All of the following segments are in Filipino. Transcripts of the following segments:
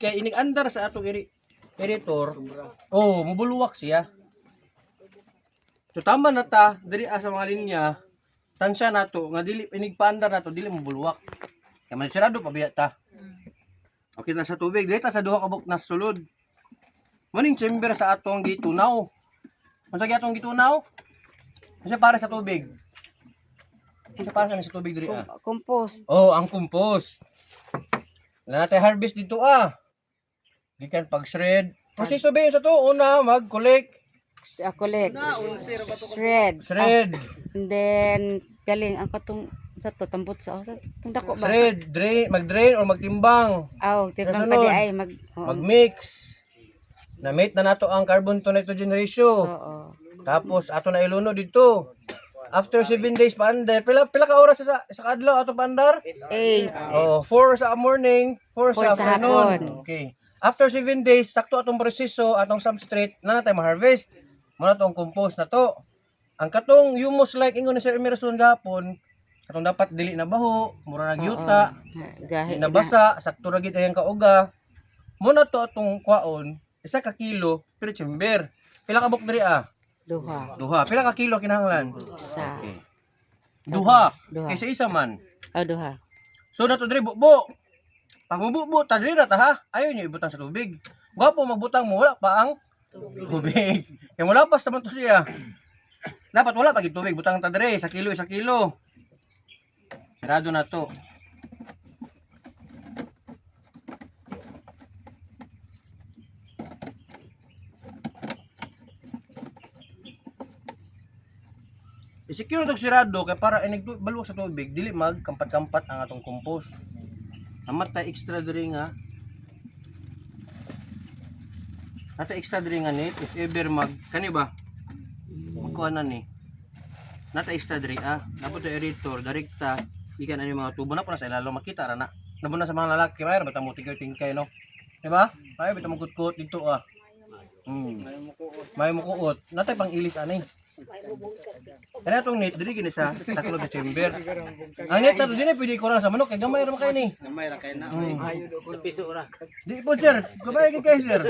kay inig andar sa atong editor. Oh, mubuluwak siya. So tama na ta diri sa mga linya. Tansya nato nga dili inig paandar nato dili mubuluwak. Kay man sirado pa biya ta. Okay na sa tubig, dito sa duha ka buknas sulod. Maning chamber sa atong gitunaw. Unsa gi atong gitunaw? Kasi para sa tubig. Kasi para sa tubig diri ah. Compost. Oh, ang compost. Wala natin harvest dito ah. Gikan pag-shred. Proseso ba yun sa to? Una, mag-collect. Collect. Shred. Shred. And then, galing ang katong sa to tambot sa itong dako ba? Shred. Mag-drain or magtimbang. Aw, timbang Kasunod, pa di ay mag-mix. Na-mate na nato ang carbon to nitrogen ratio. Oo. Tapos, ato na iluno dito. After 7 days pa andar. Pila ka oras sa kadlaw ato pa andar? 8. Oh, 4 sa morning, 4 sa 4 sa afternoon. hapon. Okay. After 7 days, sakto atong proseso, atong substrate, na natin ma-harvest. Muna itong compost na to. Ang katong humus like ingon ni Sir Emerson gahapon, katong dapat dili na baho, mura na gyuta, Gahi di na basa, sakto ra gid ayang kauga. Muna to atong kwaon, 1 ka kilo per chamber. Pila ka buk diri ah? Duha. Duha. Pila ka kilo kinahanglan? Isa. Okay. Duha. Duha. Kaysa isa man. Duha. So nato diri bubo. Pag bubo ta diri na ta ha. Ayaw niyo ibutang sa tubig. Gwapo magbutang mo wala pa ang tubig. Kaya wala pa naman to siya. Dapat wala pa gid tubig butang ta diri sa kilo. Sarado na to. I-secure itong sirado kay para inig baluwag sa tubig dili magkampat-kampat ang atong compost. Amat ta extra diri nga. Ato extra diri nga nit if ever kani ba? Magkuha na ni. Nata extra diri ah. Napod to aerator direkta ikan ani mga tubo na po na sa ilalo makita ra na. Nabo na sa mga lalaki mayroon bata mo tingkay no. Di ba? Ay bitaw mo kutkot dito ah. May mukuot. Natay pang ilis ani. Kaya itong net, dili gini sa taklo sa chamber. Ang net na ito, dili pwede ko lang sa manok, kaya gamay rin kayo ni. Gamay ra kay na. Sa piso ra. Di po sir, gamay kayo sir.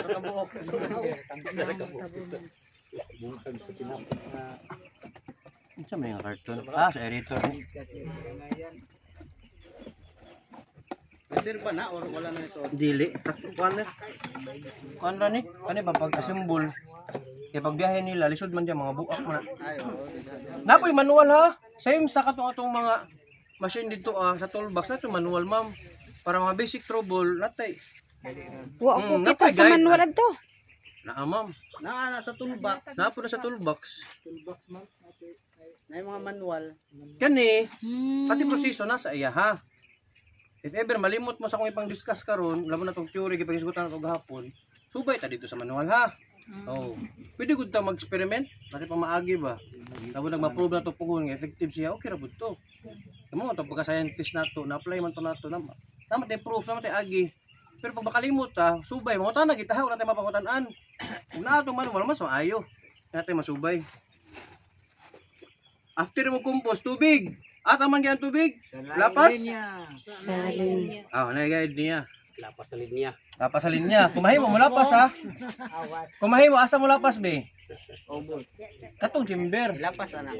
Sa may nga karton. Sa editor. Reserve ba na or wala na iso? Dili, takto kuan na. Kuan ra ni, kani ba pag-assemble. Kaya pag biyahe nila, lisod man dyan, mga buak man. Ay, oo. Napoy manual ha. Same sa atong mga machine dito sa toolbox na ito manual ma'am. Para mga basic trouble, natay. Wa ko napay kita sa guide. manual to. Naa ma'am. Na sa toolbox. Napo na sa toolbox. Na yung mga manual. Kani, pati proseso nasa iya ha. If ever malimot mo sa kung ipang discuss karon, labo na tong theory kay pagisgutan nato gahapon. Subay ta dito sa manual ha. Oh. Pwede gud ta mag-experiment, bakit pa maagi ba? Labo nagma-prove na to puhon nga effective siya, okay ra pud to. Kamo to pagka scientist nato, na-apply man to nato na. Tama tay proof, tama tay agi. Pero pag makalimot ta, subay mo ta na kita ha, wala tay mapangutan-an. Kung na to manual mas maayo. Natay masubay. After mo compost tubig. Taman gyud tubig. Lapas. Salin. Nagayad niya. Lapas sa linya. Lapas sa linya. Kumahi mo lapas ha. Kumahi mo asa mo lapas be. Obol. Katong chamber. Lapas ana.